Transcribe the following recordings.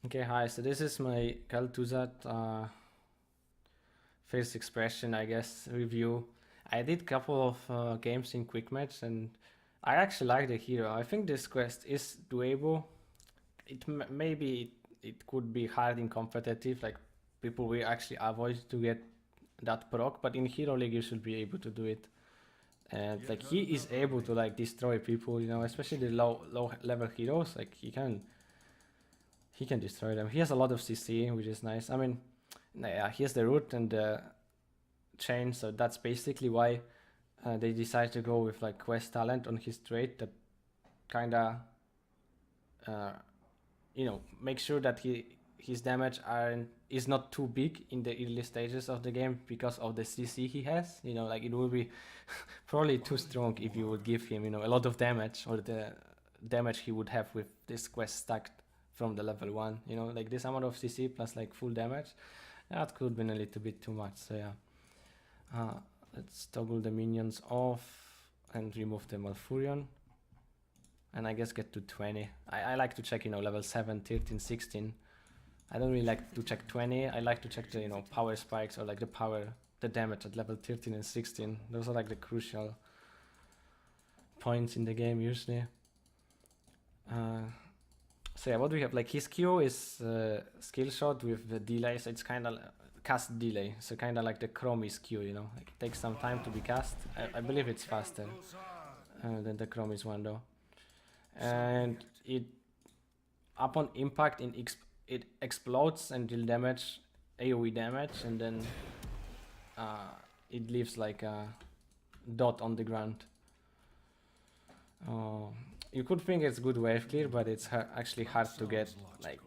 Okay, hi. So this is my Kel'Thuzad first expression, I guess, review. I did a couple of games in quick match, and I actually like the hero. I think this quest is doable. Maybe it could be hard in competitive, like people will actually avoid to get that proc, but in Hero League you should be able to do it. And like he is able to like destroy people, you know, especially the low level heroes. Like he can destroy them. He has a lot of CC, which is nice. I mean, yeah, he has the root and the chain, so that's basically why they decided to go with like quest talent on his trait that kinda, uh, you know, make sure that his damage is not too big in the early stages of the game because of the CC he has. You know, like it will be probably too strong if you would give him, you know, a lot of damage or the damage he would have with this quest stacked from the level 1, you know, like this amount of CC plus like full damage, that could have been a little bit too much. So yeah, let's toggle the minions off and remove the Malfurion, and I guess get to 20. I like to check, you know, level 7, 13, 16. I don't really like to check 20. I like to check the, you know, power spikes or like the damage at level 13 and 16. Those are like the crucial points in the game usually. So yeah, what do we have? Like his Q is skill shot with the delay, so it's kind of cast delay, so kind of like the Chromie's Q, you know, like it takes some time to be cast. I believe it's faster than the Chromie's one though, and it upon impact it explodes and deal damage, AoE damage, and then it leaves like a dot on the ground. You could think it's good wave clear, but it's actually hard to get like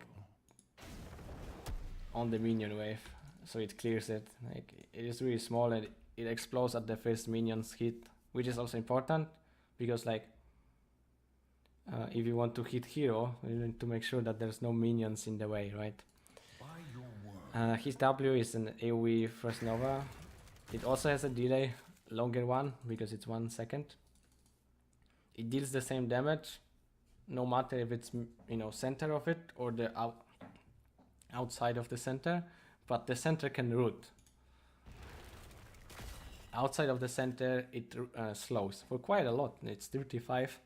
on the minion wave, so it clears it. Like it is really small and it explodes at the first minion's hit, which is also important because like if you want to hit hero, you need to make sure that there's no minions in the way, right? His W is an AoE first Nova. It also has a delay, longer one, because it's 1 second. It deals the same damage, no matter if it's, you know, center of it or the outside of the center, but the center can root. Outside of the center, it slows for quite a lot. It's 35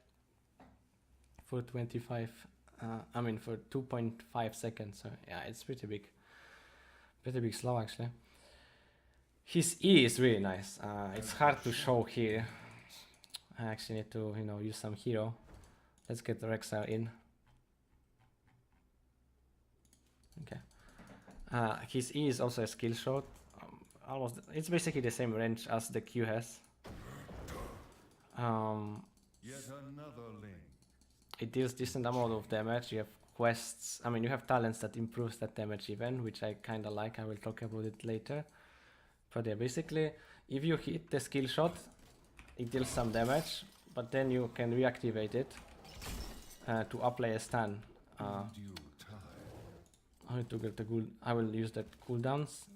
for 25. I mean for 2.5 seconds. So yeah, it's pretty big slow actually. His E is really nice. It's hard to show here. I actually need to, you know, use some hero. Let's get the Rexar in. Okay. His E is also a skill shot. Almost, it's basically the same range as the Q has. It deals decent amount of damage. You have quests. I mean, you have talents that improves that damage even, which I kind of like. I will talk about it later. But yeah, basically, if you hit the skill shot, it deals some damage, but then you can reactivate it to apply a stun. I need to get the cool. I will use the cooldowns.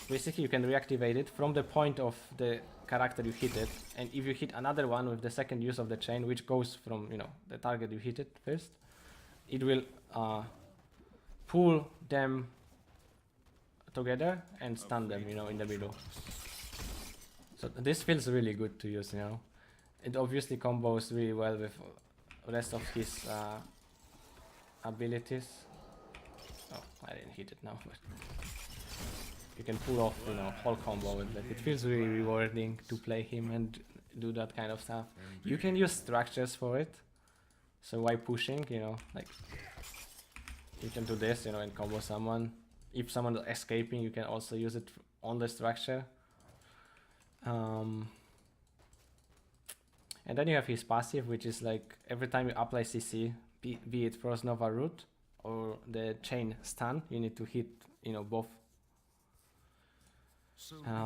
Basically, you can reactivate it from the point of the character you hit it, and if you hit another one with the second use of the chain, which goes from, you know, the target you hit it first, it will pull them together and stun them, you know, in the middle. So this feels really good to use, you know. It obviously combos really well with the rest of his abilities. Oh, I didn't hit it now, but you can pull off, you know, whole combo with it. It feels really rewarding to play him and do that kind of stuff. You can use structures for it. So why pushing, you know, like you can do this, you know, and combo someone. If someone is escaping, you can also use it on the structure. And then you have his passive, which is like every time you apply CC, be it Frost Nova Root or the chain stun, you need to hit, you know, both.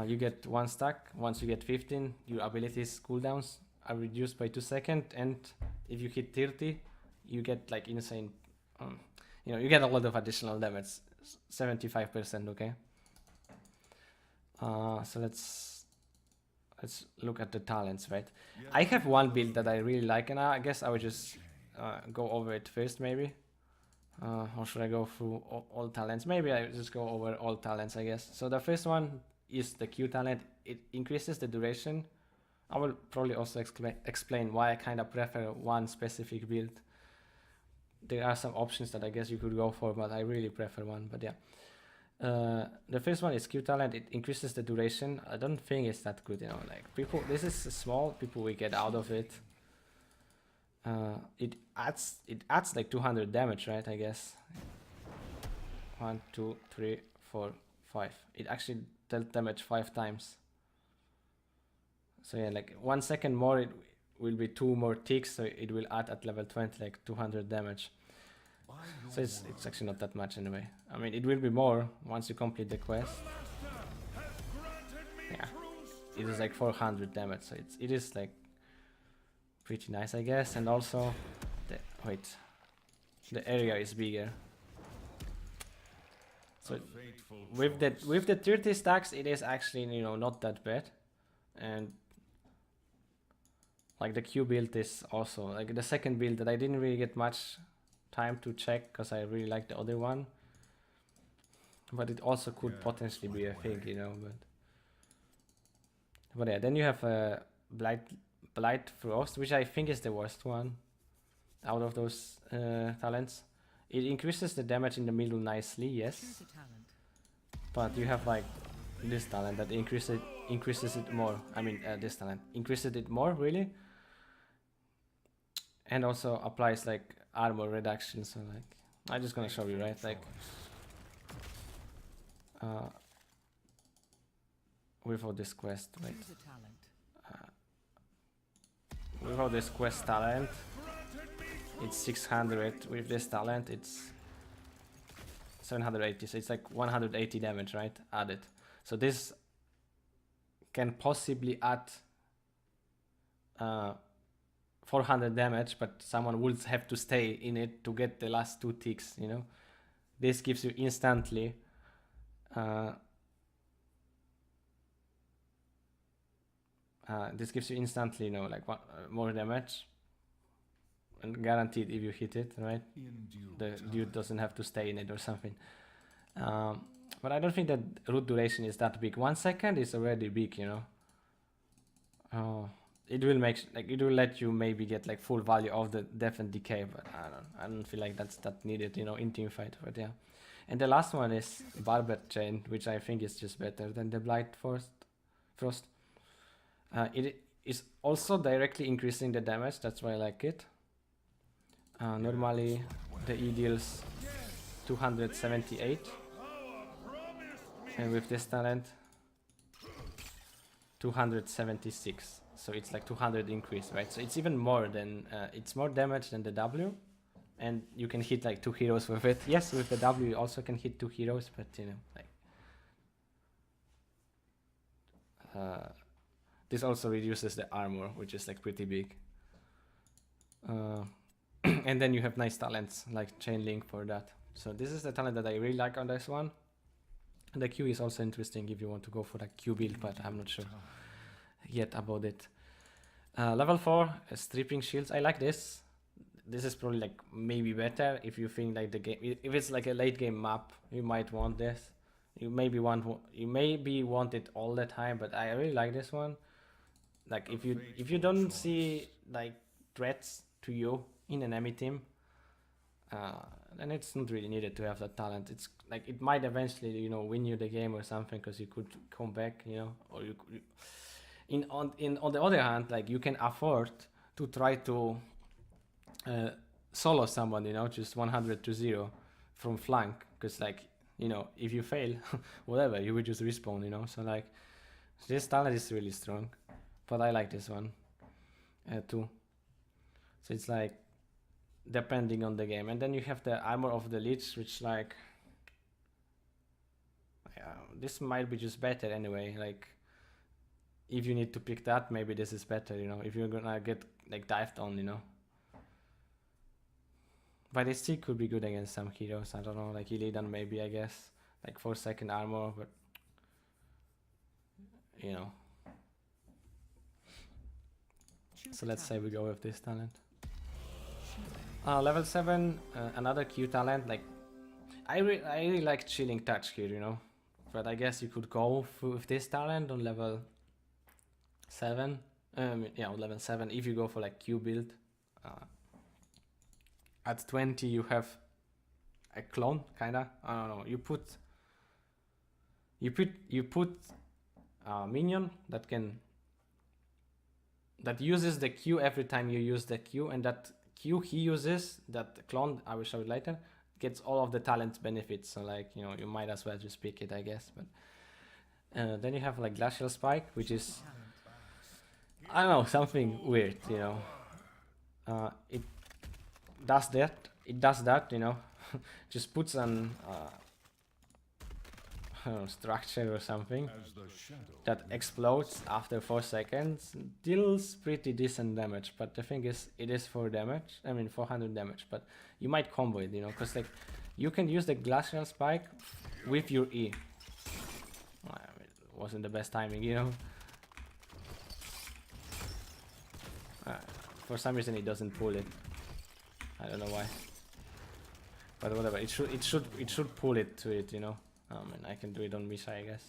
You get 1 stack. Once you get 15, your abilities cooldowns are reduced by 2 seconds, and if you hit 30, you get like insane, you know, you get a lot of additional damage, 75%. Okay. So let's look at the talents, right? I have one build that I really like, and I guess I would just go over it first, maybe. Or should I go through all talents? Maybe I just go over all talents, I guess. So the first one is the Q talent. It increases the duration. I will probably also explain why I kind of prefer one specific build. There are some options that I guess you could go for, but I really prefer one. But yeah, the first one is Q talent. It increases the duration. I don't think it's that good, you know. Like people, this is small. People will get out of it. It adds like 200 damage, right? I guess 1, 2, 3, 4, 5. It actually dealt damage 5 times. So yeah, like 1 second more, it will be 2 more ticks, so it will add at level 20 like 200 damage. So it's actually not that much anyway. I mean, it will be more once you complete the quest. Yeah, it is like 400 damage, so it is like pretty nice, I guess. And also, the area is bigger. So with the 30 stacks, it is actually, you know, not that bad. And like the Q build is also like the second build that I didn't really get much time to check because I really like the other one. But it also could potentially be a thing, you know. But yeah, then you have a Blight Frost, which I think is the worst one out of those talents. It increases the damage in the middle nicely, yes. But you have like this talent that increases it more. I mean, this talent increases it more, really. And also applies like armor reduction. So like, I'm just gonna show you, right? Like, without this quest, right? Without this quest talent, it's 600. With this talent, it's 780. So it's like 180 damage, right? Added. So this can possibly add 400 damage, but someone would have to stay in it to get the last 2 ticks, you know. This gives you instantly you know, like more damage, and guaranteed if you hit it, right? The dude doesn't have to stay in it or something. But I don't think that root duration is that big. 1 second is already big, you know. It will it will let you maybe get like full value of the death and decay, but I don't feel like that's that needed, you know, in team fight. But yeah, and the last one is Barber Chain, which I think is just better than the Blight Frost. It is also directly increasing the damage. That's why I like it. Normally the E deals 278, and with this talent 276. So it's like 200 increase, right? So it's even more than it's more damage than the W, and you can hit like 2 heroes with it. Yes, with the W you also can hit 2 heroes, but you know, like this also reduces the armor, which is like pretty big. And then you have nice talents like Chain Link for that. So this is the talent that I really like on this one. And the Q is also interesting if you want to go for the Q build, but I'm not sure yet about it. Level 4, stripping shields. I like this. This is probably like maybe better if you think like the game, if it's like a late game map, you might want this. You maybe want it all the time, but I really like this one. Like if you don't see like threats to you in an enemy team, then it's not really needed to have that talent. It's like it might eventually, you know, win you the game or something, because you could come back, you know, or on the other hand, like you can afford to try to solo someone, you know, just 100 to 0 from flank, because like, you know, if you fail, whatever, you will just respawn, you know. So like this talent is really strong, but I like this one too. So it's like depending on the game. And then you have the armor of the Lich, which like this might be just better anyway. Like if you need to pick that, maybe this is better, you know, if you're gonna get like dived on, you know. But it still could be good against some heroes. I don't know, like Illidan maybe, I guess, like 4-second armor, but you know. So let's say we go with this talent. Level 7, another Q talent. Like, I really like Chilling Touch here, you know. But I guess you could go with this talent on level 7. Yeah, on level 7 if you go for like Q build. At 20 you have a clone, kinda. I don't know. You put a minion that uses the Q every time you use the Q, and that Q he uses, that clone, I will show it later, gets all of the talent benefits. So like, you know, you might as well just pick it, I guess. But then you have like Glacial Spike, which is, I don't know, something weird, you know. It does that, you know. Just puts an structure or something that explodes after 4 seconds, deals pretty decent damage. But the thing is, it is 4 damage, I mean 400 damage, but you might combo it, you know, because like you can use the Glacial Spike with your E. Well, it wasn't the best timing, you know. For some reason it doesn't pull it. I don't know why, but whatever. It should pull it to it, you know. And I can do it on Misha, I guess.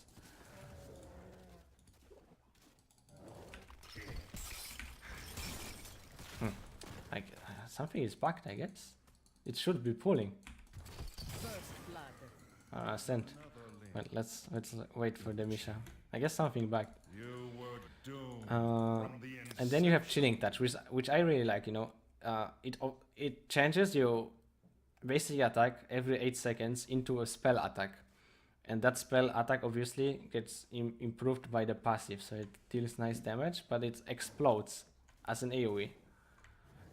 Like something is bugged, I guess. It should be pulling. Sent. But let's wait for the Misha. I guess something bugged. And then you have Chilling Touch, which I really like. You know, it changes your basic attack every 8 seconds into a spell attack. And that spell attack obviously gets improved by the passive, so it deals nice damage, but it explodes as an AoE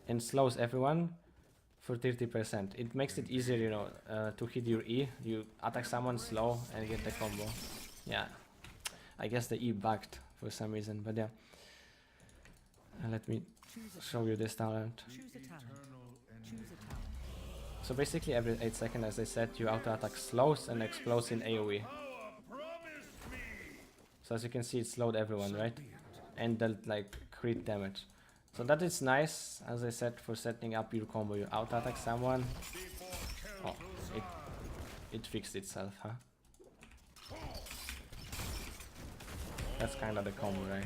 and slows everyone for 30%. It makes it easier, you know, to hit your E. You attack someone slow and get the combo. Yeah, I guess the E bugged for some reason, but yeah. Let me show you this talent. So basically every 8 seconds, as I said, you auto attack slows and explodes in AoE. So as you can see, it slowed everyone, right? And dealt like crit damage. So that is nice, as I said, for setting up your combo. You auto attack someone. Oh, it fixed itself, huh? That's kind of the combo, right?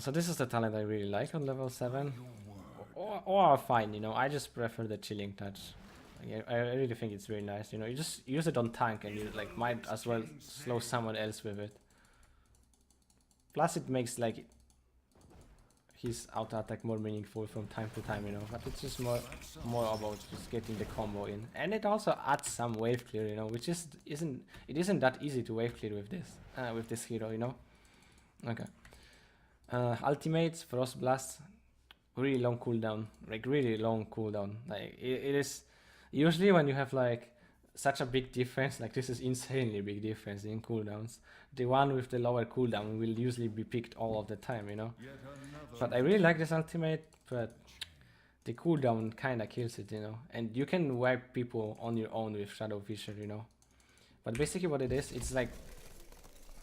So this is the talent I really like on level 7. Or fine, you know, I just prefer the Chilling Touch. Like, I really think it's very nice, you know. You just use it on tank and you like might as well slow someone else with it. Plus it makes like his auto attack more meaningful from time to time, you know. But it's just more about just getting the combo in, and it also adds some wave clear, you know, which isn't that easy to wave clear with this hero, you know. Okay. Ultimates, Frost Blast. Really long cooldown, like really long cooldown. Like it is usually when you have like such a big difference, like this is insanely big difference in cooldowns. The one with the lower cooldown will usually be picked all of the time, you know. But I really like this ultimate, but the cooldown kind of kills it, you know. And you can wipe people on your own with Shadow Fisher, you know. But basically what it is, it's like,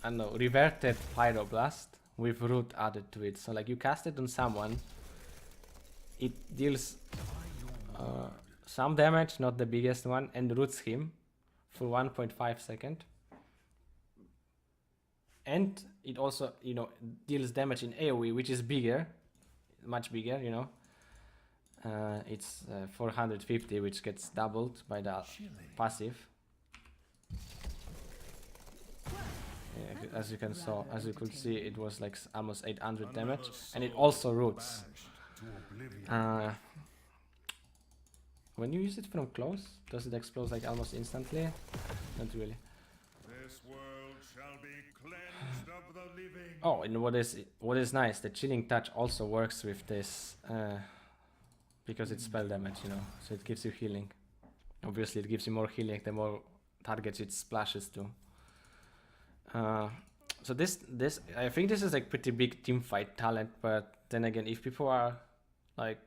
I don't know, reverted Pyroblast with Root added to it. So like you cast it on someone, it deals some damage, not the biggest one, and roots him for 1.5 seconds. And it also, you know, deals damage in AoE, which is bigger, much bigger, you know. It's 450, which gets doubled by the passive. Yeah, as you could see, it was like almost 800 damage, and it also roots. When you use it from close, does it explode like almost instantly? Not really. This world shall be cleansed of the living. Oh, and what is nice, the Chilling Touch also works with this because it's spell damage, you know, so it gives you healing. Obviously it gives you more healing the more targets it splashes to. So this I think this is like pretty big team fight talent, but then again, if people are like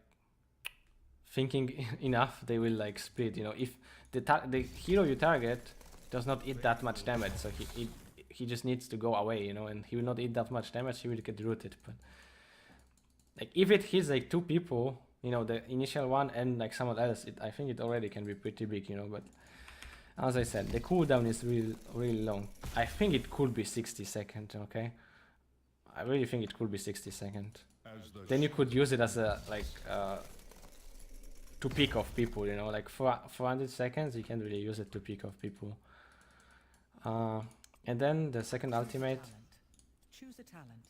thinking enough, they will like split, you know. If the hero you target does not eat that much damage, so he just needs to go away, you know, and he will not eat that much damage, he will get rooted. But like if it hits like 2 people you know, the initial one and like someone else, I think it already can be pretty big, you know. But as I said, the cooldown is really long. I think it could be 60 seconds. Okay, I really think it could be 60 seconds. Then you could use it as a like to pick off people, you know, like for 400 seconds you can really use it to pick off people. And then the second ultimate, Choose a talent.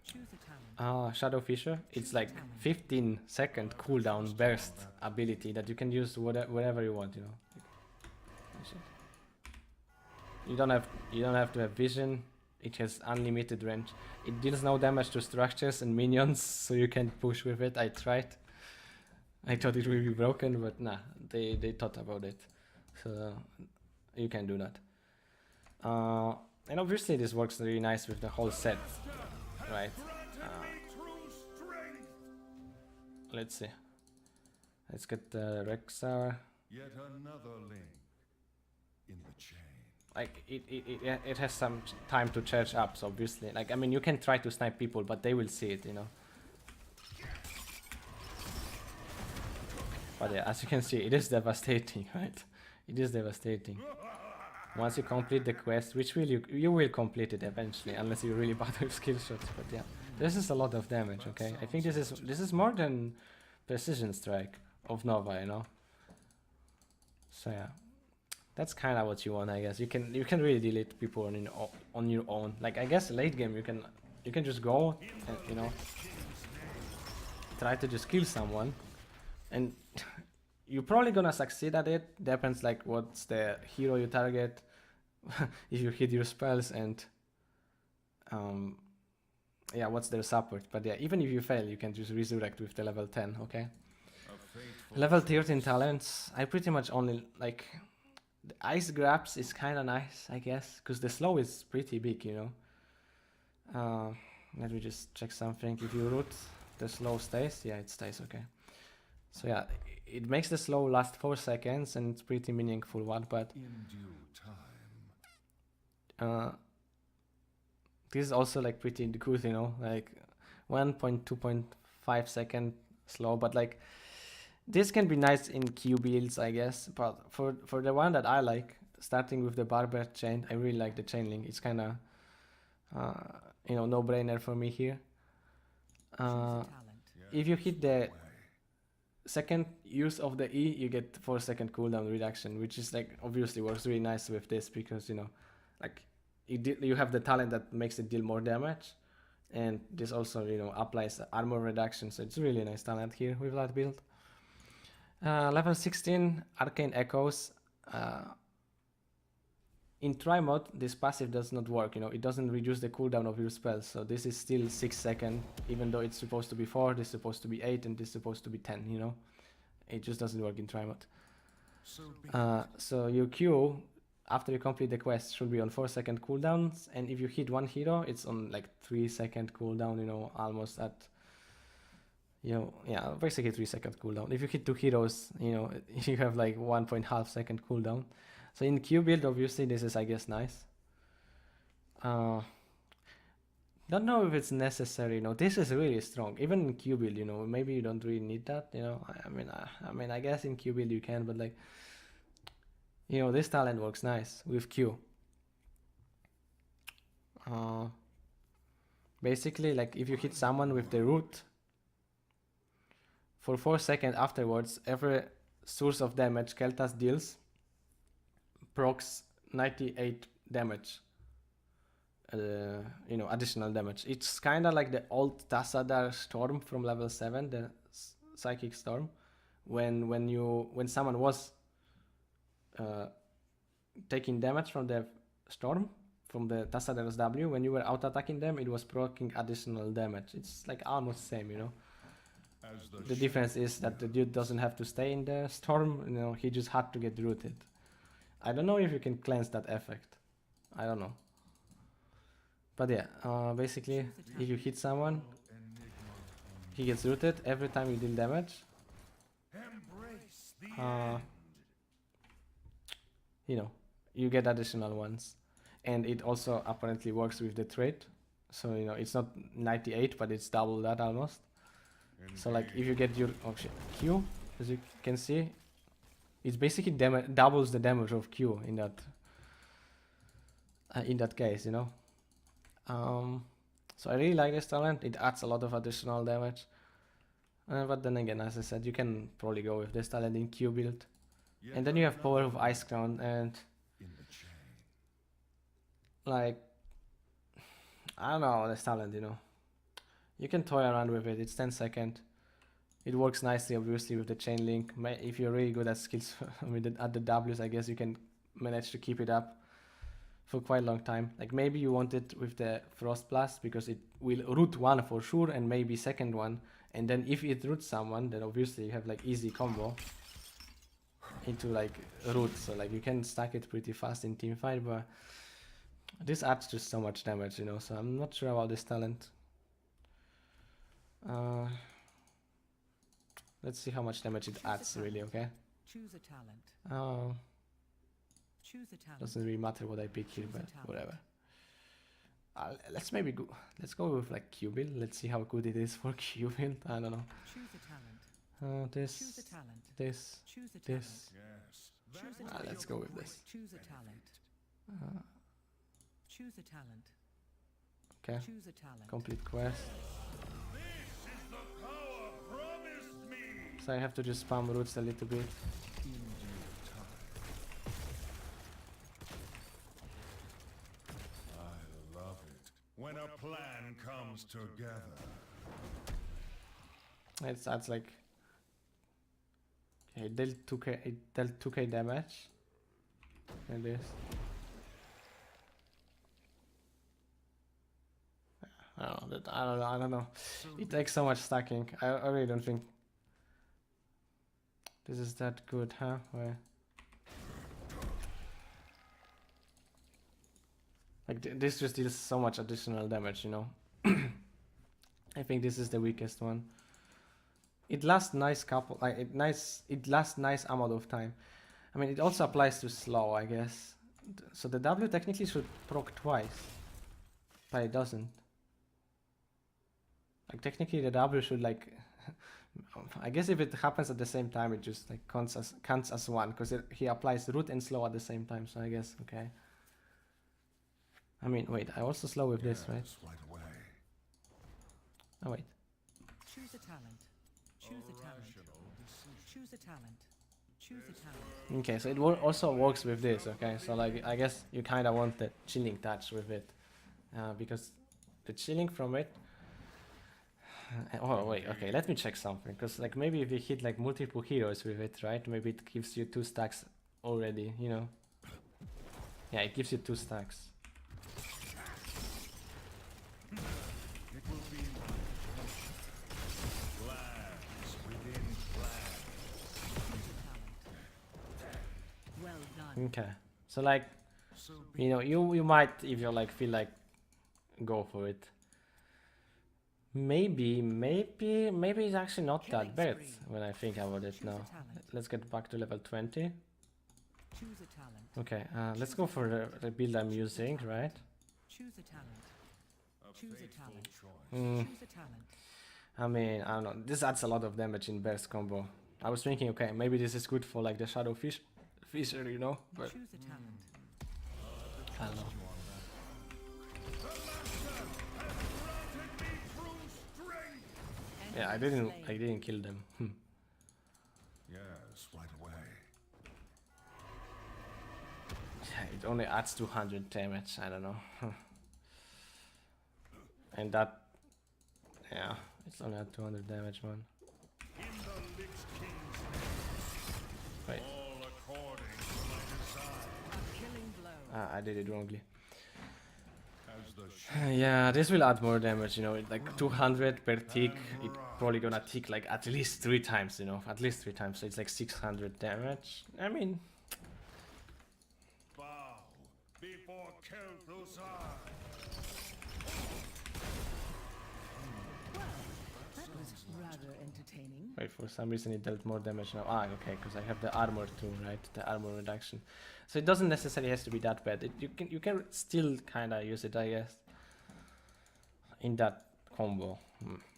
Choose a talent. Shadow Fisher, it's like 15-second cooldown burst ability that you can use wherever you want, you know. You don't have to have vision. It has unlimited range. It deals no damage to structures and minions, so you can push with it. I tried. I thought it would be broken, but nah, they thought about it. So you can do that. And obviously this works really nice with the whole set, right? Let's see. Let's get the Rexar. Yet another link in the chain. Like it has some time to charge up, so obviously. Like, I mean, you can try to snipe people, but they will see it, you know. But yeah, as you can see, it is devastating, right? It is devastating. Once you complete the quest, which you will complete it eventually, unless you really bad with skill shots. But yeah, this is a lot of damage. Okay, I think this is more than Precision Strike of Nova, you know. So yeah, that's kind of what you want, I guess. You can really delete people on your own. Like, I guess late game you can just go and, you know, try to just kill someone, and you're probably gonna succeed at it. Depends like what's the hero you target, if you hit your spells, and yeah, what's their support. But yeah, even if you fail, you can just resurrect with the level 10. Okay, level 13 talents, I pretty much only like the ice grabs is kind of nice, I guess, because the slow is pretty big, you know. Let me just check something. If you root, the slow stays. Yeah, it stays. Okay. So yeah, it makes the slow last 4 seconds, and it's pretty meaningful one, but In due time. this is also like pretty good, you know, like 1.2.5 second slow, but like this can be nice in Q builds, I guess. But for the one that I like, starting with the barber chain, I really like the chain link. It's kind of you know, no-brainer for me here. If you hit the second use of the E, you get 4 second cooldown reduction, which is like obviously works really nice with this, because, you know, like you have the talent that makes it deal more damage, and this also, you know, applies armor reduction, so it's really nice talent here with that build. Level 16 Arcane Echoes. In try mode, this passive does not work, you know, it doesn't reduce the cooldown of your spells, so this is still 6 seconds, even though it's supposed to be 4, this is supposed to be 8, and this is supposed to be 10, you know. It just doesn't work in try mode. So your Q, after you complete the quest, should be on 4 second cooldowns, and if you hit one hero, it's on like 3 second cooldown, you know, almost at, you know, yeah, basically 3 second cooldown. If you hit 2 heroes, you know, you have like 1.5 second cooldown. So in Q build, obviously, this is, I guess, nice. Don't know if it's necessary, you know, this is really strong. Even in Q build, you know, maybe you don't really need that, you know. I mean, I guess in Q build you can, but like, you know, this talent works nice with Q. Basically, like, if you hit someone with the root, for 4 seconds afterwards, every source of damage Kel'Thuzad deals procs 98 damage, you know, additional damage. It's kind of like the old Tassadar Storm from level 7, the Psychic Storm, when someone was taking damage from the Storm, from the Tassadar's W, when you were out attacking them, it was proccing additional damage. It's like almost the same, you know. The difference is that the dude doesn't have to stay in the Storm, you know, he just had to get rooted. I don't know if you can cleanse that effect. I don't know. But yeah, basically, if you hit someone, he gets rooted every time you deal damage. You know, you get additional ones. And it also apparently works with the trait. So, you know, it's not 98, but it's double that almost. So like if you get your Q, as you can see, it's basically doubles the damage of Q in that case, you know. So I really like this talent. It adds a lot of additional damage. But then again, as I said, you can probably go with this talent in Q build. Yet And then you have power of another Ice Crown, and in the chain. like, I don't know, this talent, you know. You can toy around with it. It's 10 seconds. It works nicely, obviously, with the chain link. If you're really good at skills, I mean, at the W's, I guess you can manage to keep it up for quite a long time. Like maybe you want it with the Frost Blast because it will root one for sure, and maybe second one. And then if it roots someone, then obviously you have like easy combo into like root. So like you can stack it pretty fast in team fight, but this adds just so much damage, you know. So I'm not sure about this talent. Let's see how much damage it adds, really, okay? Choose a talent. Choose a talent. Doesn't really matter what I pick here, but whatever. Let's go with like Q build. Let's see how good it is for Q build. I don't know. Choose a talent. This, Choose a talent. this, Choose a talent. this. Yes. Choose a That talent. Let's go with this. Choose a talent. Choose a talent. Okay, Choose a talent. complete quest. This is the power promised me. So I have to just spam roots a little bit. In due time. I love it when a plan comes together. It adds like, okay, it dealt 2k damage. And this. I don't know. It takes so much stacking. I really don't think this is that good, huh? Where? Like this just deals so much additional damage, you know. I think this is the weakest one. It lasts it lasts nice amount of time. I mean, it also applies to slow, I guess. So the W technically should proc twice, but it doesn't. Like technically the W should like, I guess if it happens at the same time, it just like counts as one, because he applies root and slow at the same time. So I guess okay. I mean, wait, I also slow with this, right? Yes, right away. Oh wait. Choose a talent. Choose a talent. Rational decision. Choose a talent. Choose a talent. Okay, so it also works with this. Okay, so like I guess you kind of want the chilling touch with it, because the chilling from it. Oh wait, okay, let me check something, because like maybe if you hit like multiple heroes with it, right? Maybe it gives you 2 stacks already, you know. Yeah, it gives you 2 stacks. It will be plans within plans. Choose a talent. Well done. Okay, so like So be you know, you might, if you like feel like, go for it. Maybe it's actually not Killing that bad spree. when I think about it Choose a now. talent. Let's get back to level 20. Choose a talent. Okay, let's go for the build I'm using, right? Choose a talent. a Choose a fateful talent. choice. Mm, Choose a talent. I mean, I don't know. This adds a lot of damage in burst combo. I was thinking, okay, maybe this is good for like the Shadow Fisher, you know? But Choose a talent. I don't know. Yeah, I didn't kill them. Yes, right away. Yeah, it only adds 200 damage. I don't know. And that, yeah, it's only at 200 damage, man. In the Lich King's Wait, all according to my design. A killing blow. I did it wrongly. As the Yeah, this will add more damage, you know, like 200 per tick. It probably gonna tick like at least 3 times, you know, at least 3 times. So it's like 600 damage. I mean, bow before Kel'Thuzad. That was rather entertaining. wait, for some reason it dealt more damage now. Ah, okay, because I have the armor too, right? The armor reduction. So it doesn't necessarily have to be that bad. You can still kind of use it, I guess, in that combo.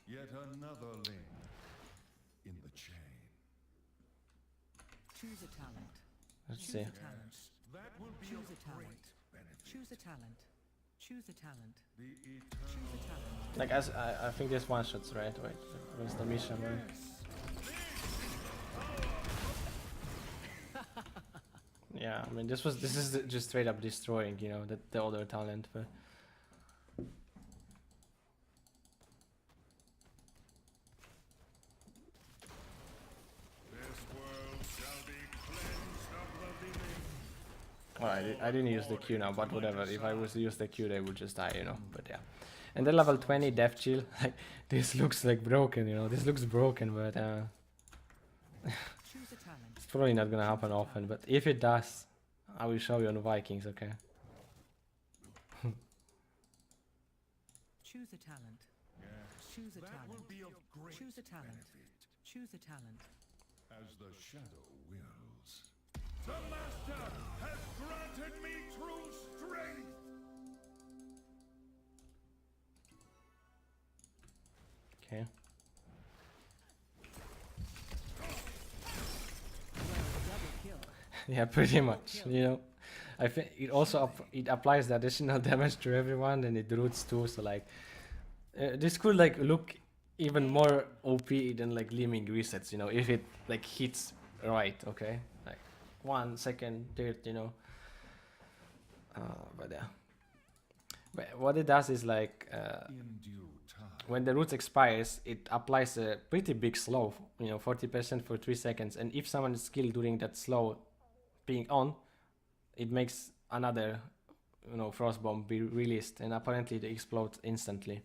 Yet another link Choose a talent. Let's Choose see. a talent. That will be Choose of a talent. great benefit. Choose a talent. Choose a talent. The Choose a talent. Like as I think this one shots, right? Wait, where's the mission, man? Yeah, I mean this is just straight up destroying, you know, the other talent, but This world shall be cleansed of the living. well, I didn't use the Q now, but whatever. If I was to use the Q, they would just die, you know. But yeah, and then level 20 Death Chill, like this looks like broken, you know. This looks broken, but Choose a talent. it's probably not gonna happen often. But if it does, I will show you on Vikings, okay? Choose a talent. Yes, Choose a that talent. will be of great Choose a talent. benefit. Choose a talent. As the shadow wills. The master has granted me true strength. Okay. Double kill. Yeah, pretty much. You know, I think it also it applies the additional damage to everyone, and it roots too. So like, this could like look even more OP than like Liming resets. You know, if it like hits right. Okay, like 1 second, third. You know. But yeah. But what it does is like. In due time. When the roots expires, it applies a pretty big slow, you know, 40% for 3 seconds. And if someone is killed during that slow being on, it makes another, you know, frost bomb be released, and apparently they explode instantly.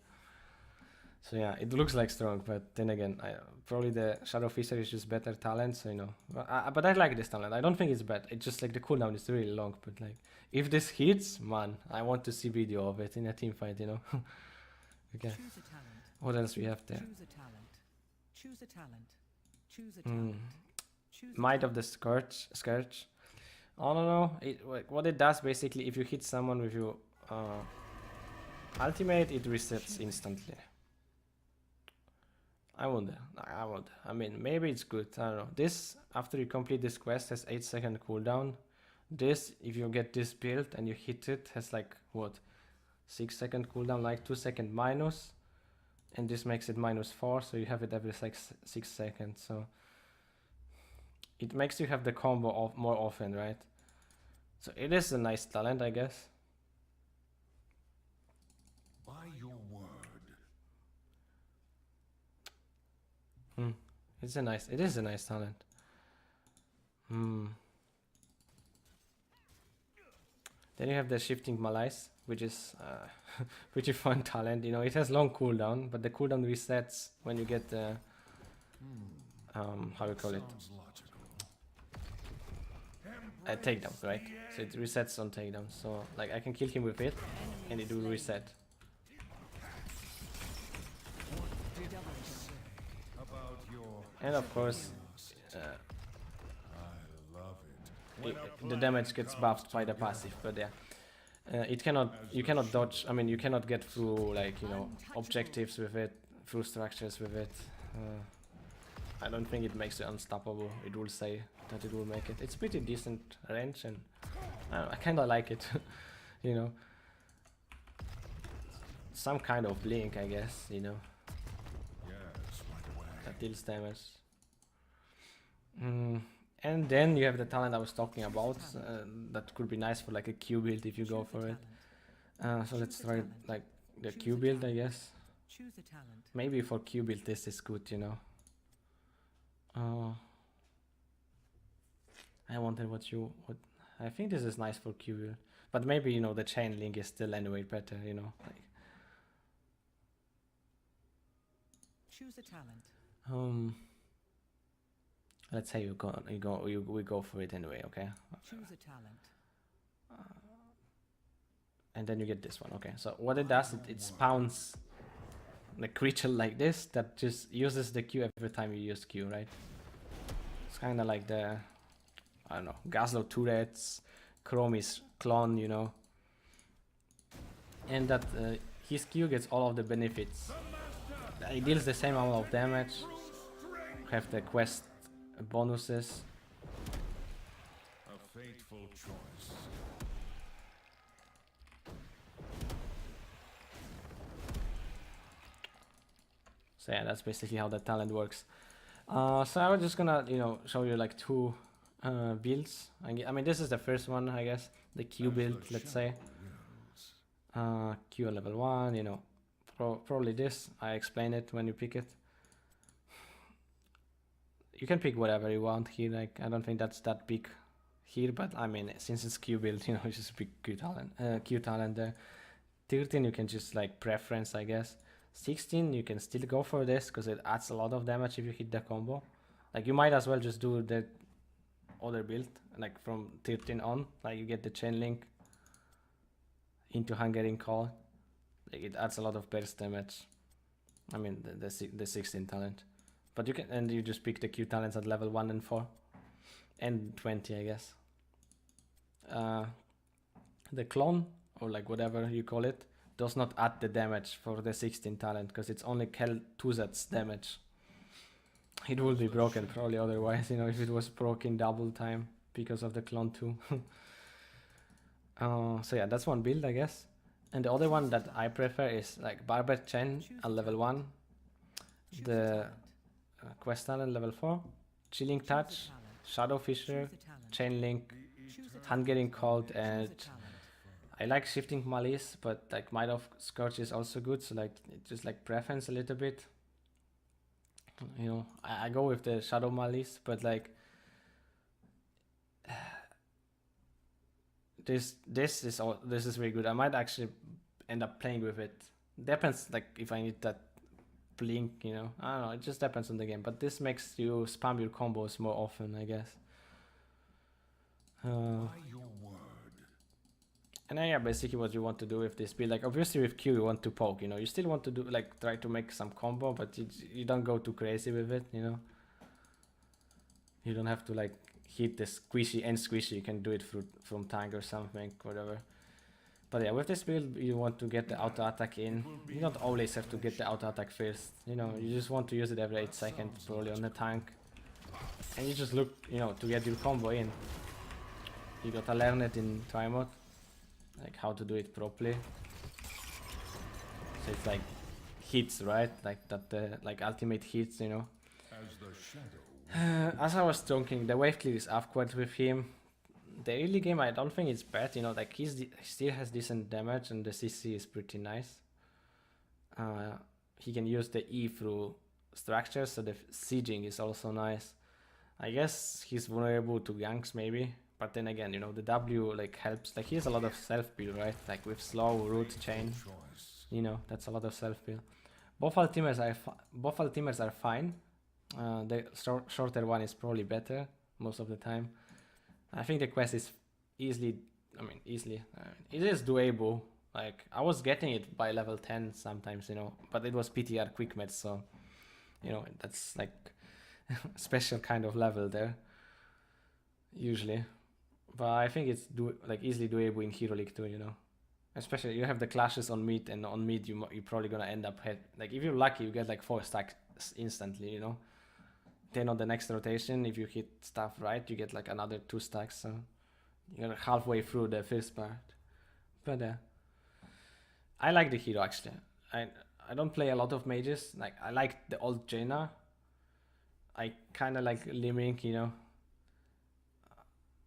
So yeah, it looks like strong, but then again, probably the Shadow Fisher is just better talent, so you know. But I like this talent. I don't think it's bad. It's just like the cooldown is really long, but like if this hits, man, I want to see video of it in a team fight, you know. Okay. Choose a talent. What else we have there? Choose a talent. Choose a talent. Choose a talent. Choose a Might talent. of the Scourge. I don't know. What it does basically, if you hit someone with your ultimate, it resets instantly. I wonder. I mean, maybe it's good. I don't know. This, after you complete this quest, has 8-second cooldown. This, if you get this build and you hit it, has like what? 6-second cooldown, like 2-second minus, and this makes it -4, so you have it every 6 seconds. So it makes you have the combo more often, right? So it is a nice talent, I guess. By your word. It is a nice talent. Then you have the Shifting Malice, which is pretty fun talent. You know, it has long cooldown, but the cooldown resets when you get the how you call it, Sounds logical. a takedown, right? So it resets on takedown. So like I can kill him with it, and it will reset. About your And of course, I love it. the damage gets buffed by the passive. But yeah, you cannot dodge. I mean, you cannot get through like, you know, objectives with it, through structures with it. I don't think it makes it unstoppable. It will say that it will make it. It's pretty decent range, and I kind of like it. You know, some kind of blink, I guess. You know, Yes, right away. that deals damage. And then you have the talent I was talking about. That could be nice for like a Q build if you go for it. So let's try like the Q build, I guess. Choose a talent. Maybe for Q build this is good, you know. I wonder what I think this is nice for Q build, but maybe, you know, the chain link is still anyway better, you know. Like, Choose a talent. let's say we go for it anyway, okay? Choose a talent. And then you get this one, okay? So what it does, it spawns the creature like this that just uses the Q every time you use Q, right? It's kind of like the, I don't know, Gazlo Tourette's, Chromie's clone, you know. And that his Q gets all of the benefits. It deals the same amount of damage. Have the quest bonuses. fateful choice. So yeah, that's basically how the talent works. So I was just gonna, show you like two builds. I mean, this is the first one, I guess, the Q As build, the let's say. wills. Q level 1, probably this. I explain it when you pick it. You can pick whatever you want here. Like, I don't think that's that big here, but I mean, since it's Q build, just pick Q talent there. 13, you can just like preference, I guess. 16, you can still go for this because it adds a lot of damage if you hit the combo. Like, you might as well just do the other build, like from 13 on. Like, you get the chain link into Hungarian Call. Like, it adds a lot of burst damage. I mean, the 16 talent. But you can, and you just pick the Q talents at level 1 and 4. And 20, I guess. The clone, or like whatever you call it, does not add the damage for the 16 talent because it's only Kel'Thuzad's damage. It will be broken probably otherwise, if it was broken double time because of the clone too. So yeah, that's one build, I guess. And the other one that I prefer is like Barber Chen at level 1, the quest talent level 4, Chilling Touch, Shadow Fisher, Chain Link, Hungarian Cold, and I like Shifting Malice, but like Might of Scourge is also good, so like it's just like preference a little bit. I go with the Shadow Malice, but like this is very good. I might actually end up playing with it. Depends, like if I need that blink, I don't know. It just depends on the game. But this makes you spam your combos more often, I guess. By your word. And then, yeah, basically what you want to do with this build, like obviously with Q you want to poke, you still want to do like try to make some combo, but you don't go too crazy with it, you don't have to like hit the squishy and squishy. You can do it from tank or something, whatever. But yeah, with this build you want to get the auto attack in. You don't always have to get the auto attack first, you just want to use it every 8 seconds probably on the tank, and you just look to get your combo in. You gotta learn it in try mode, like how to do it properly. So it's like hits, right? Like that, like ultimate hits, As the shadow. As I was talking, the wave clear is awkward with him. The early game, I don't think it's bad, like he still has decent damage and the CC is pretty nice. He can use the E through structures, so the sieging is also nice. I guess he's vulnerable to ganks maybe, but then again, the W like helps. Like he has a lot of self build, right? Like with slow, root, chain, that's a lot of self build. Both ultimates are fine. The shorter one is probably better most of the time. I think the quest is it is doable. Like I was getting it by level 10 sometimes, but it was PTR quick match, so that's like special kind of level there usually. But I think it's easily doable in Hero League too, especially you have the clashes on mid, and on mid you're probably gonna end up like if you're lucky you get like 4 stacks instantly, Then on the next rotation, if you hit stuff right, you get like another 2 stacks, so you're halfway through the first part. But I like the hero actually. I don't play a lot of mages. Like I like the old Jaina. I kind of like Limink,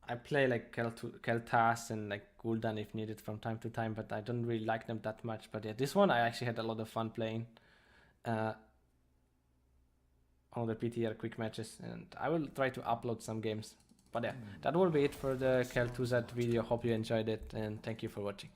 I play like Kel'Thuzad and like Gul'dan if needed from time to time, but I don't really like them that much. But yeah, this one I actually had a lot of fun playing. On the PTR quick matches, and I will try to upload some games. But yeah, that will be it for the Kel'Thuzad video. Hope you enjoyed it, and thank you for watching.